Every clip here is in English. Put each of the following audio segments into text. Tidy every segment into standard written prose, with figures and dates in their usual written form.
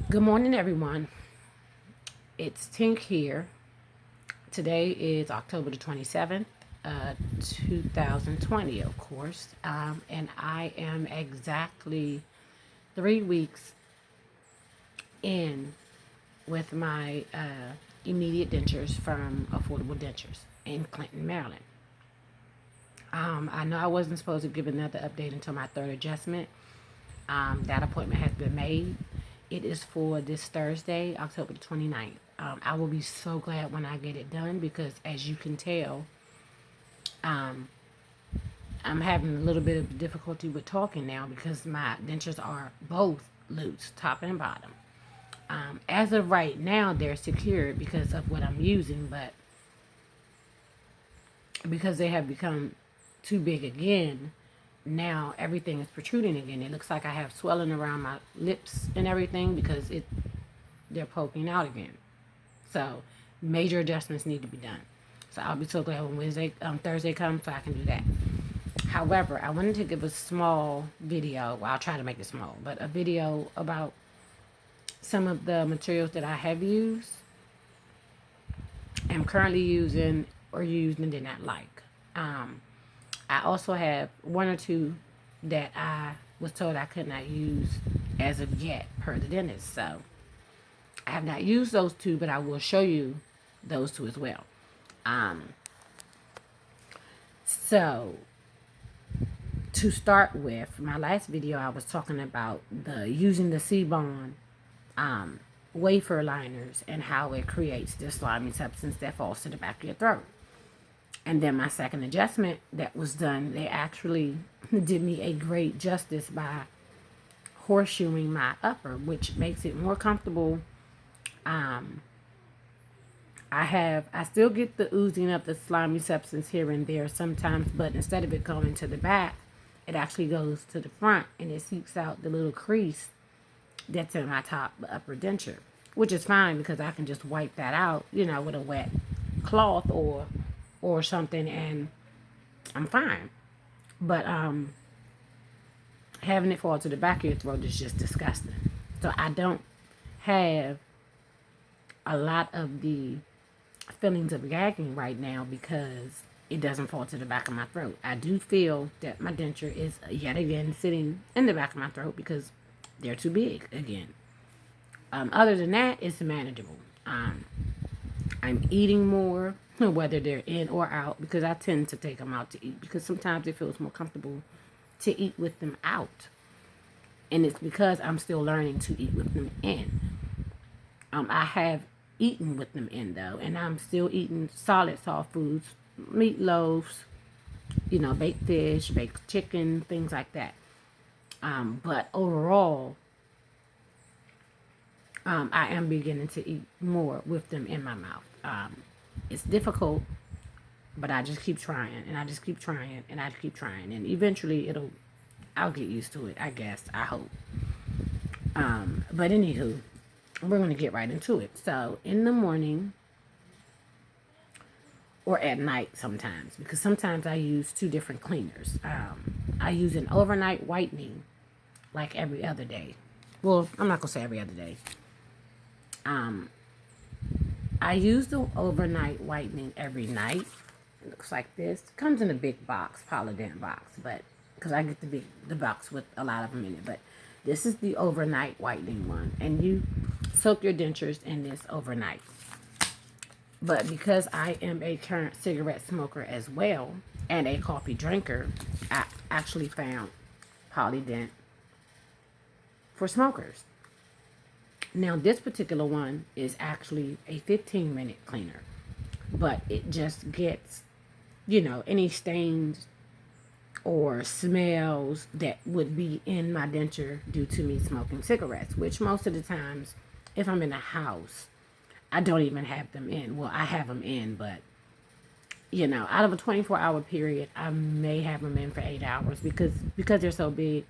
Good morning, everyone. It's Tink here. Today is October the 27th, 2020, of course. And I am exactly 3 weeks in with my immediate dentures from Affordable Dentures in Clinton, Maryland. I know I wasn't supposed to give another update until my third adjustment. That appointment has been made. It is for this Thursday, October the 29th. I will be so glad when I get it done because, as you can tell, um, I'm having a little bit of difficulty with talking now because my dentures are both loose, top and bottom. As of right now, they're secured because of what I'm using, but because they have become too big again, now everything is protruding again. It looks like I have swelling around my lips and everything because they're poking out again. So major adjustments need to be done. So I'll be so glad when Thursday comes so I can do that. However, I wanted to give a small video. Well, I'll try to make it small, but a video about some of the materials that I have used, am currently using, or used and did not like. I also have one or two that I was told I could not use as of yet per the dentist. So I have not used those two, but I will show you those two as well. So to start with, my last video I was talking about the using the C-bond wafer liners and how it creates this slimy substance that falls to the back of your throat. And then my second adjustment that was done, they actually did me a great justice by horseshoeing my upper, which makes it more comfortable. I still get the oozing of the slimy substance here and there sometimes, but instead of it going to the back, it actually goes to the front and it seeps out the little crease that's in my top upper denture, which is fine because I can just wipe that out, with a wet cloth or something, and I'm fine. But having it fall to the back of your throat is just disgusting. So I don't have a lot of the feelings of gagging right now because it doesn't fall to the back of my throat. I do feel that my denture is yet again sitting in the back of my throat because they're too big again. Other than that, it's manageable. I'm eating more, whether they're in or out, because I tend to take them out to eat because sometimes it feels more comfortable to eat with them out. And it's because I'm still learning to eat with them in. I have eaten with them in, though, and I'm still eating solid soft foods, meatloaves, baked fish, baked chicken, things like that. But overall, I am beginning to eat more with them in my mouth. It's difficult, but I just keep trying, and I just keep trying, and I keep trying, and eventually I'll get used to it, I guess, I hope. But anywho, we're going to get right into it. So in the morning or at night sometimes, because sometimes I use two different cleaners. I use an overnight whitening like every other day. Well, I'm not going to say every other day. I use the overnight whitening every night. It looks like this. It comes in a big box, Polydent box, but because I get the box with a lot of them in it. But this is the overnight whitening one, and you soak your dentures in this overnight. But because I am a current cigarette smoker as well and a coffee drinker, I actually found Polydent for smokers. Now, this particular one is actually a 15-minute cleaner, but it just gets, any stains or smells that would be in my denture due to me smoking cigarettes, which most of the times, if I'm in a house, I don't even have them in. Well, I have them in, but, out of a 24-hour period, I may have them in for 8 hours because they're so big,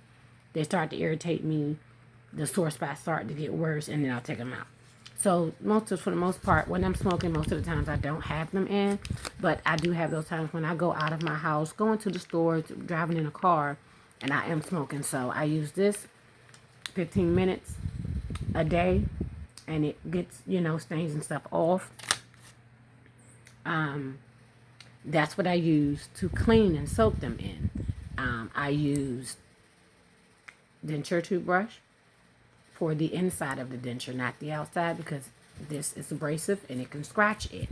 they start to irritate me. The sore spots start to get worse, and then I'll take them out. So for the most part, when I'm smoking, most of the times I don't have them in, but I do have those times when I go out of my house, going to the store, driving in a car, and I am smoking. So I use this 15 minutes a day and it gets, you know, stains and stuff off, that's what I use to clean and soak them in. I use denture toothbrush for the inside of the denture, not the outside, because this is abrasive and it can scratch it.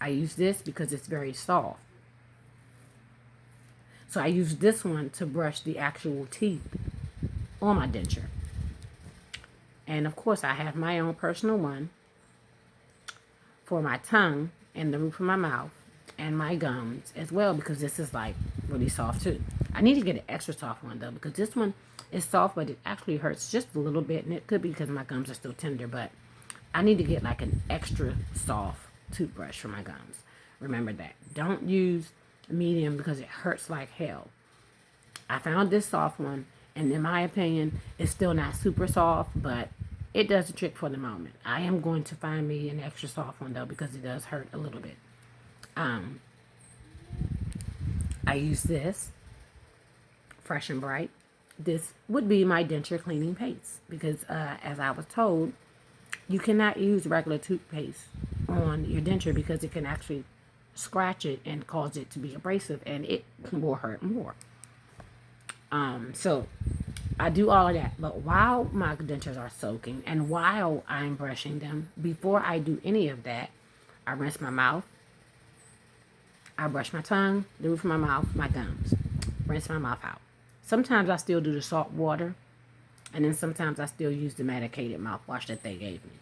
I use this because it's very soft. So I use this one to brush the actual teeth on my denture. And of course I have my own personal one for my tongue and the roof of my mouth and my gums as well, because this is like really soft too. I need to get an extra soft one though, because this one is soft, but it actually hurts just a little bit, and it could be because my gums are still tender, but I need to get like an extra soft toothbrush for my gums. Remember that. Don't use medium because it hurts like hell. I found this soft one, and in my opinion, it's still not super soft, but it does the trick for the moment. I am going to find me an extra soft one though, because it does hurt a little bit. I use this Fresh and Bright. This would be my denture cleaning paste, because as I was told, you cannot use regular toothpaste on your denture because it can actually scratch it and cause it to be abrasive, and it will hurt more. So I do all of that, but while my dentures are soaking and while I'm brushing them, before I do any of that, I rinse my mouth, I brush my tongue, the roof of my mouth, my gums, rinse my mouth out. Sometimes I still do the salt water, and then sometimes I still use the medicated mouthwash that they gave me.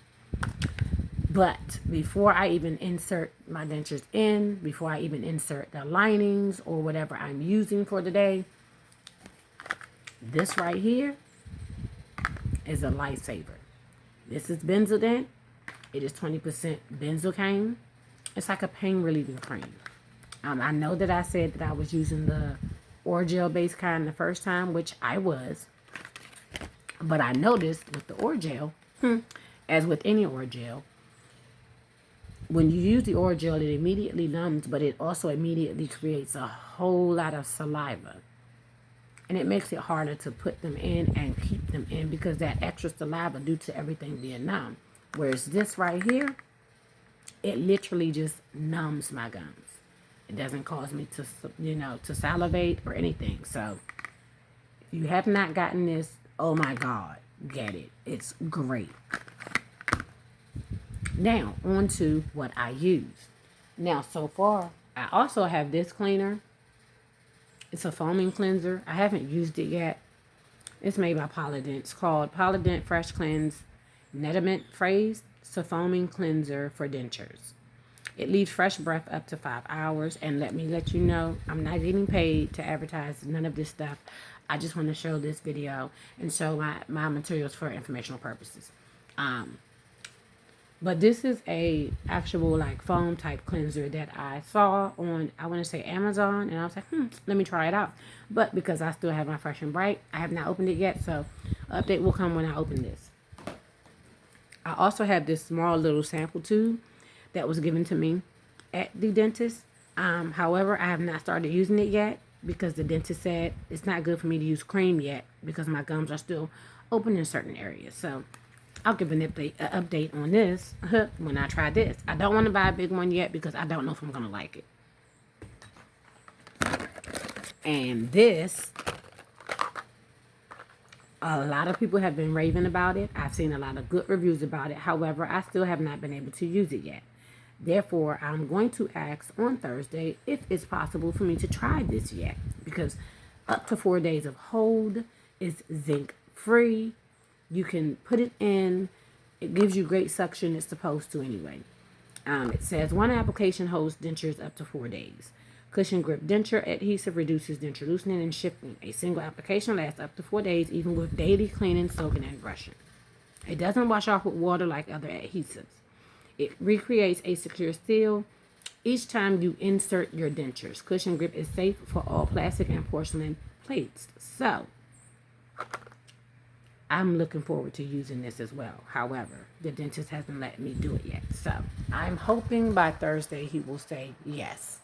But before I even insert my dentures in, before I even insert the linings or whatever I'm using for the day, this right here is a lifesaver. This is Benzodent. It is 20% benzocaine. It's like a pain relieving cream. I know that I said that I was using the Orgel based kind the first time, which I was. But I noticed with the Orgel, as with any Orgel, when you use the Orgel, it immediately numbs, but it also immediately creates a whole lot of saliva. And it makes it harder to put them in and keep them in because that extra saliva due to everything being numb. Whereas this right here, it literally just numbs my gums. It doesn't cause me to, to salivate or anything. So if you have not gotten this, oh my God, get it. It's great. Now, on to what I use. Now, so far, I also have this cleaner. It's a foaming cleanser. I haven't used it yet. It's made by Polident. It's called Polident Fresh Cleanse Netament Phrase. It's a foaming cleanser for dentures. It leaves fresh breath up to 5 hours. And let me let you know, I'm not getting paid to advertise none of this stuff. I just want to show this video and show my materials for informational purposes. But this is a actual like foam type cleanser that I saw on, I want to say Amazon, and I was like, let me try it out. But because I still have my Fresh and Bright, I have not opened it yet, so update will come when I open this. I also have this small little sample tube that was given to me at the dentist. However, I have not started using it yet because the dentist said it's not good for me to use cream yet because my gums are still open in certain areas. So I'll give an update on this when I try this. I don't want to buy a big one yet because I don't know if I'm going to like it. And this, a lot of people have been raving about it. I've seen a lot of good reviews about it. However, I still have not been able to use it yet. Therefore, I'm going to ask on Thursday if it's possible for me to try this yet. Because up to 4 days of hold is zinc free. You can put it in. It gives you great suction. It's supposed to anyway. It says one application holds dentures up to 4 days. Cushion grip denture adhesive reduces denture loosening and shifting. A single application lasts up to 4 days, even with daily cleaning, soaking, and brushing. It doesn't wash off with water like other adhesives. It recreates a secure seal each time you insert your dentures. Cushion grip is safe for all plastic and porcelain plates. So I'm looking forward to using this as well. However, the dentist hasn't let me do it yet. So I'm hoping by Thursday he will say yes.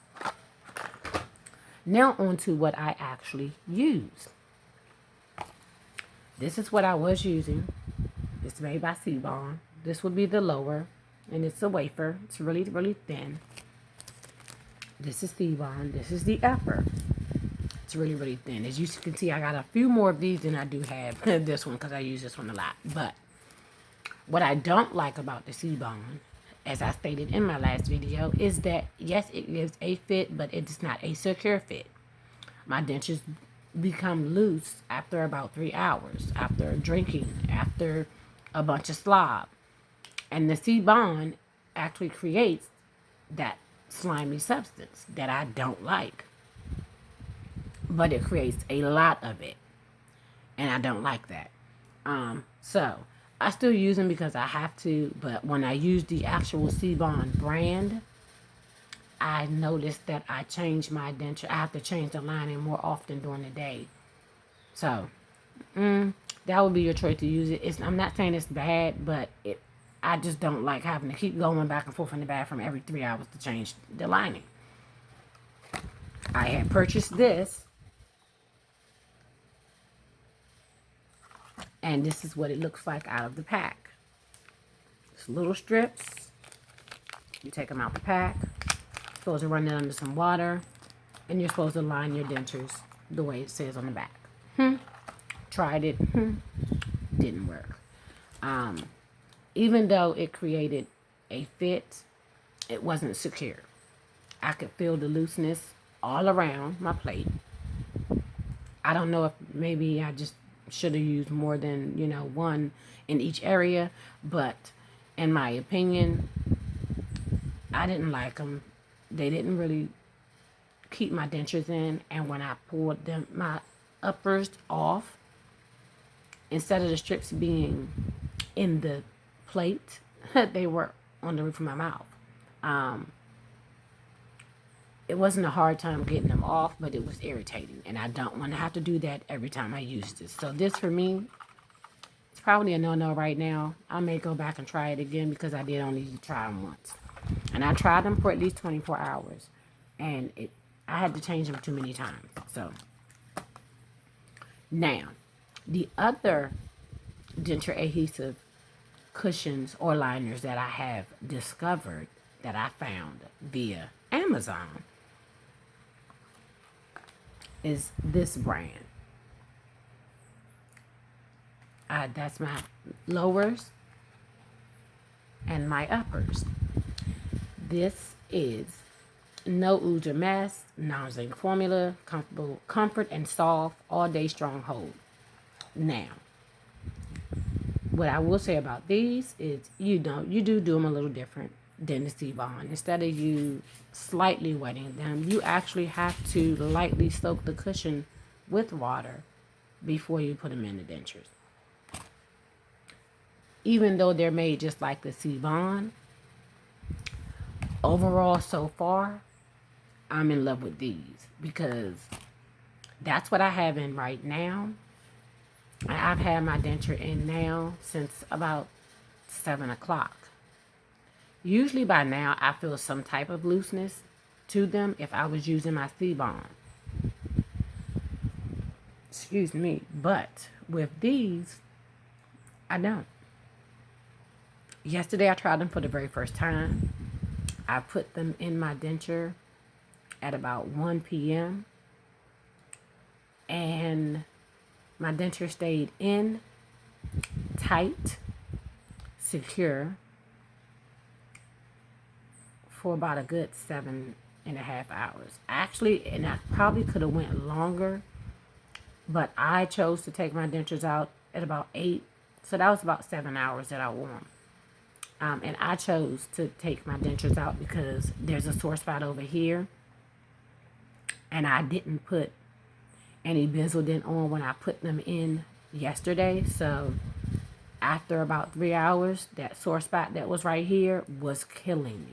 Now on to what I actually use. This is what I was using. It's made by Seabond. This would be the lower, and it's a wafer. It's really, really thin. This is Seabond. This is the upper. It's really, really thin. As you can see, I got a few more of these than I do have this one because I use this one a lot. But what I don't like about the Seabond, as I stated in my last video, is that, yes, it gives a fit, but it's not a secure fit. My dentures become loose after about 3 hours, after drinking, after a bunch of slob. And the Seabond actually creates that slimy substance that I don't like. But it creates a lot of it. And I don't like that. So I still use them because I have to, but when I use the actual Seabond brand, I noticed that I change my denture. I have to change the lining more often during the day. So, that would be your choice to use it. I'm not saying it's bad, but I just don't like having to keep going back and forth in the bathroom every 3 hours to change the lining. I had purchased this, and this is what it looks like out of the pack. It's little strips. You take them out the pack. You're supposed to run it under some water, and you're supposed to line your dentures the way it says on the back. Tried it. Didn't work. Even though it created a fit, it wasn't secure. I could feel the looseness all around my plate. I don't know if maybe I just should have used more than, one in each area, but in my opinion, I didn't like them. They didn't really keep my dentures in, and when I pulled my uppers off, instead of the strips being in the plate, they were on the roof of my mouth. It wasn't a hard time getting them off, but it was irritating, and I don't want to have to do that every time I use this. So this, for me, it's probably a no-no right now. I may go back and try it again because I did only try them once. And I tried them for at least 24 hours, and I had to change them too many times. So now, the other denture adhesive cushions or liners that I have discovered that I found via Amazon is this brand. That's my lowers and my uppers. This is no ooze or mess, non-zinc formula, comfortable, comfort and soft, all day strong hold. Now, what I will say about these is, you do them a little different than the Seabond. Instead of you slightly wetting them, you actually have to lightly soak the cushion with water before you put them in the dentures. Even though they're made just like the Seabond, overall so far, I'm in love with these because that's what I have in right now. I've had my denture in now since about 7 o'clock. Usually by now, I feel some type of looseness to them if I was using my Seabond. Excuse me. But with these, I don't. Yesterday, I tried them for the very first time. I put them in my denture at about 1 p.m. And my denture stayed in, tight, secure, for about a good 7.5 hours. Actually, and I probably could have went longer, but I chose to take my dentures out at about 8. So that was about 7 hours that I wore them. And I chose to take my dentures out because there's a sore spot over here. And I didn't put any Benzodent on when I put them in yesterday. So after about 3 hours, that sore spot that was right here was killing me.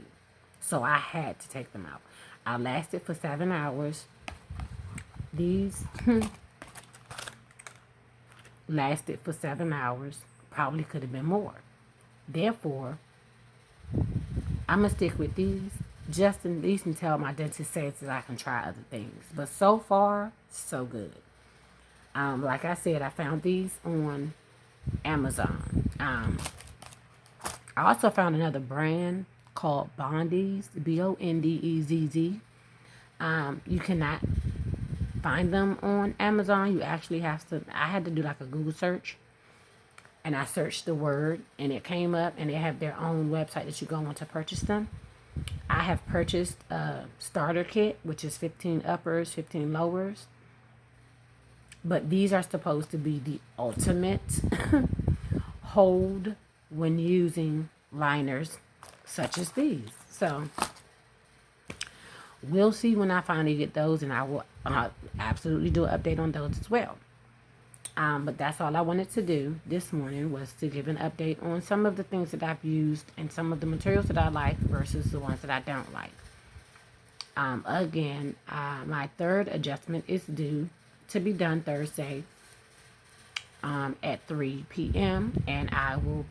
So I had to take them out. I lasted for 7 hours. These lasted for 7 hours. Probably could have been more. Therefore, I'm going to stick with these just at least until my dentist says that I can try other things. But so far, so good. Like I said, I found these on Amazon. I also found another brand called Bondies, Bondezz. You cannot find them on Amazon. You actually have to, I had to do like a Google search, and I searched the word and it came up, and they have their own website that you go on to purchase them. I have purchased a starter kit, which is 15 uppers, 15 lowers. But these are supposed to be the ultimate hold when using liners such as these. So we'll see when I finally get those, and I will absolutely do an update on those as well. But that's all I wanted to do this morning, was to give an update on some of the things that I've used and some of the materials that I like versus the ones that I don't like. Again, my third adjustment is due to be done Thursday at 3 p.m. and I will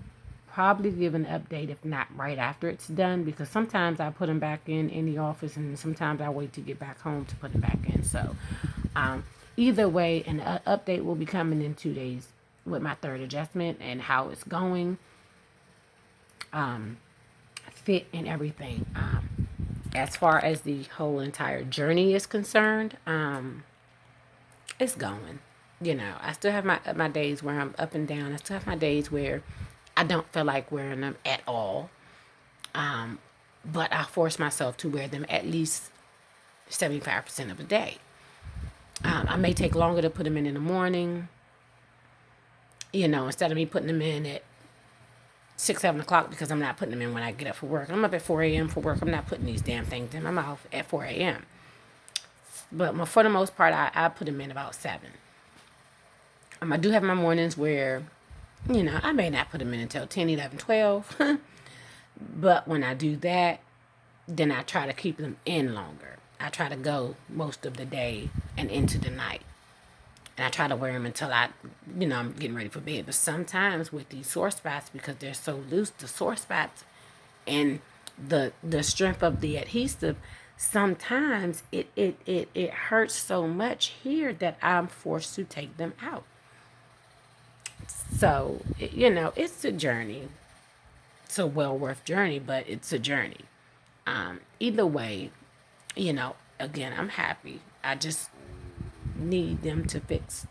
probably give an update, if not right after it's done, because sometimes I put them back in the office, and sometimes I wait to get back home to put them back in. So either way, an update will be coming in 2 days with my third adjustment and how it's going, fit and everything. As far as the whole entire journey is concerned, it's going. You know, I still have my days where I'm up and down. I still have my days where I don't feel like wearing them at all. But I force myself to wear them at least 75% of the day. I may take longer to put them in the morning. You know, instead of me putting them in at 6, 7 o'clock, because I'm not putting them in when I get up for work. I'm up at 4 a.m. for work. I'm not putting these damn things in. I'm out at 4 a.m. But for the most part, I put them in about 7. I do have my mornings where, you know, I may not put them in until 10, 11, 12. But when I do that, then I try to keep them in longer. I try to go most of the day and into the night. And I try to wear them until I'm getting ready for bed. But sometimes with these sore spots, because they're so loose, the sore spots and the strength of the adhesive, sometimes it hurts so much here that I'm forced to take them out. So, it's a journey. It's a well worth journey, but it's a journey. Either way, again, I'm happy. I just need them to fix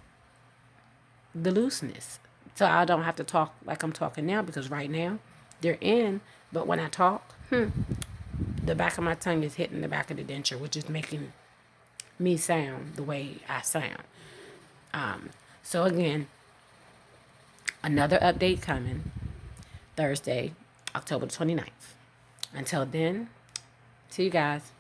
the looseness, so I don't have to talk like I'm talking now, because right now they're in, but when I talk, the back of my tongue is hitting the back of the denture, which is making me sound the way I sound. So again, another update coming Thursday, October 29th. Until then, see you guys.